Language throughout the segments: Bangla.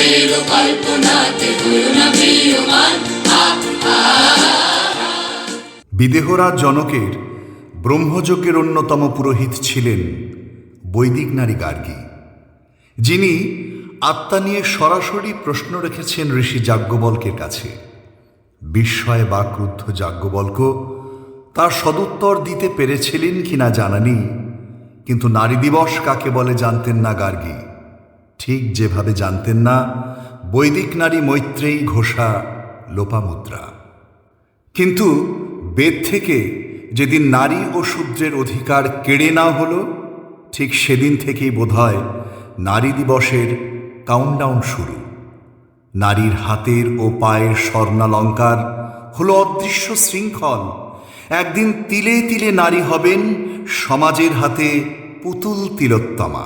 সংকটের কল্পনাতে হইও না ম্রিয়মাণ। বিদেহরাজ জনকের ব্রহ্মযজ্ঞের অন্যতম পুরোহিত ছিলেন বৈদিক নারী গার্গী, যিনি আত্মা নিয়ে সরাসরি প্রশ্ন রেখেছেন ঋষি যাজ্ঞবল্কের কাছে। বিস্ময়ে বা ক্রুদ্ধ যাজ্ঞবল্ক তার সদুত্তর দিতে পেরেছিলেন কিনা জানা নেই, কিন্তু নারী দিবস কাকে বলে জানতেন না গার্গী, ঠিক যেভাবে জানতেন না বৈদিক নারী মৈত্রেয়ী ঘোষা লোপামুদ্রা। কিন্তু বেদ থেকে যেদিন নারী ও শূদ্রের অধিকার কেড়ে নেওয়া হলো, ঠিক সেদিন থেকেই বোধহয় নারী দিবসের কাউন্টডাউন শুরু। নারীর হাতের ও পায়ের স্বর্ণালঙ্কার হলো অদৃশ্য শৃঙ্খল। একদিন তিলে তিলে নারী হবেন সমাজের হাতে পুতুল তিলোত্তমা।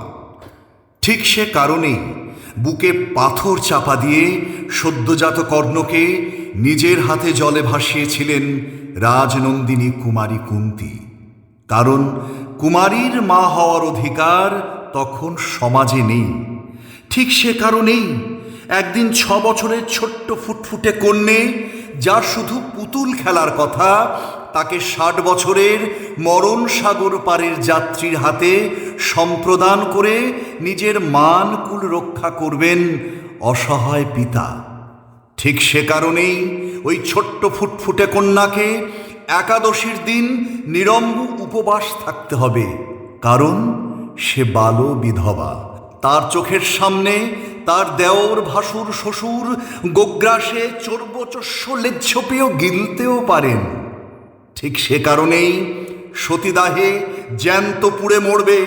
ঠিক সে কারণেই বুকে পাথর চাপা দিয়ে সদ্যজাত কর্ণকে নিজের হাতে জলে ভাসিয়েছিলেন রাজনন্দিনী কুমারী কুন্তী। কারণ কুমারীর মা হওয়ার অধিকার তখন সমাজে নেই। ঠিক সে কারণেই একদিন 6 বছরের ছোট্ট ফুটফুটে কন্যে, যার শুধু পুতুল খেলার কথা, তাকে 60 বছরের মরণ সাগর পারের যাত্রীর হাতে সম্প্রদান করে নিজের মানকুল রক্ষা করবেন অসহায় পিতা। ঠিক সে কারণেই ওই ছোট্ট ফুটফুটে কন্যাকে একাদশীর দিন নিরম্ব উপবাস থাকতে হবে, কারণ সে বাল বিধবা। তার চোখের সামনে তার দেওর ভাসুর শ্বশুর গোগ্রাসে চর্বচস্য লেজ্জপেও গিলতেও পারেন। ঠিক সে কারণেই সতীদাহে জ্যান্ত পুড়ে মরবে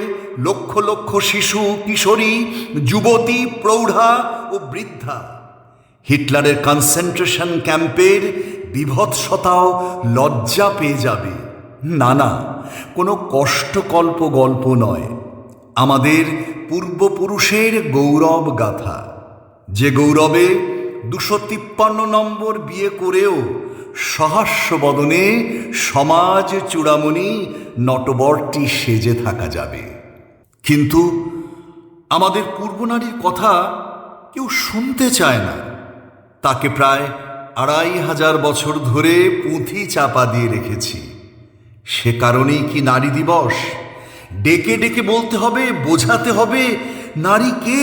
লক্ষ লক্ষ শিশু, কিশোরী, যুবতী, প্রৌঢ়া ও বৃদ্ধা। হিটলারের কনসেন্ট্রেশন ক্যাম্পের বিভৎসতাও লজ্জা পেয়ে যাবে। না না, কোনো কষ্টকল্প গল্প নয়, আমাদের পূর্বপুরুষের গৌরব গাথা, যে গৌরবে 253 নম্বর বিয়ে করেও সহাস্য বদনে সমাজ চূড়ামণি নটবরটি সেজে থাকা যাবে। কিন্তু আমাদের পূর্বনারীর কথা কেউ শুনতে চায় না। তাকে প্রায় 2500 বছর ধরে পুঁথি চাপা দিয়ে রেখেছি। সে কারণেই কি নারী দিবস? ডেকে ডেকে বলতে হবে, বোঝাতে হবে, নারী কে,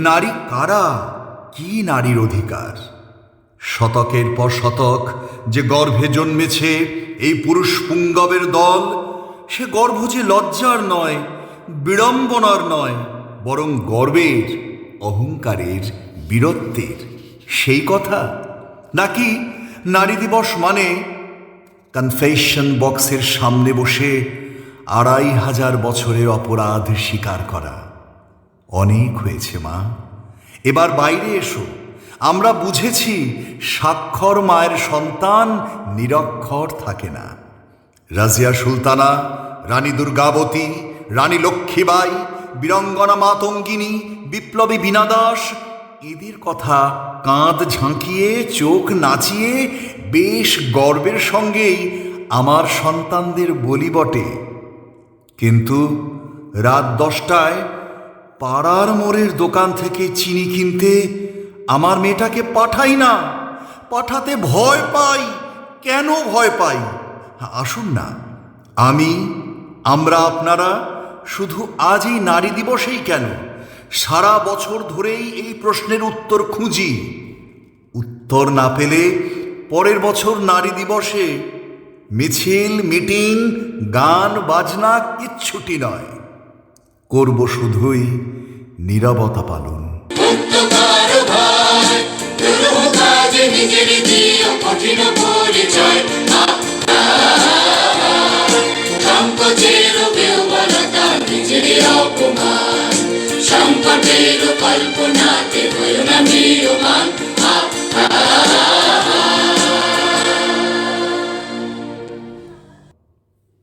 নারী কারা, কি নারীর অধিকার। শতকের পর শতক যে গর্ভে জন্মেছে এই পুরুষ পুঙ্গবের দল, সে গর্ভ যে লজ্জার নয়, বিড়ম্বনার নয়, বরং গর্বের, অহংকারের, বীরত্বের, সেই কথা। নাকি নারী দিবস মানে কনফেশন বক্সের সামনে বসে 2500 বছরের অপরাধ স্বীকার করা? অনেক হয়েছে মা, এবার বাইরে এসো। আমরা বুঝেছি স্বাক্ষর মায়ের সন্তান নিরক্ষর থাকে না। রাজিয়া সুলতানা, রানী দুর্গাবতী, রানী লক্ষ্মীবাই, বীরঙ্গনা মাতঙ্গিনী, বিপ্লবী বীণা দাস, এদের কথা কাঁধ ঝাঁকিয়ে চোখ নাচিয়ে বেশ গর্বের সঙ্গেই আমার সন্তানদের বলি বটে। কিন্তু রাত 10টায় পাড়ার মোড়ের দোকান থেকে চিনি কিনতে আমার মেয়েটাকে পাঠাই না, পাঠাতে ভয় পাই। কেন ভয় পাই? আসুন না, আমরা আপনারা শুধু আজ এই নারী দিবসেই কেন, সারা বছর ধরেই এই প্রশ্নের উত্তর খুঁজি। উত্তর না পেলে পরের বছর নারী দিবসে মিছিল, মিটিং, গান বাজনা কিচ্ছুটি নয়, করব শুধুই নীরবতা পালন। সংকটের কল্পনাতে হইও না ম্রিয়মাণ।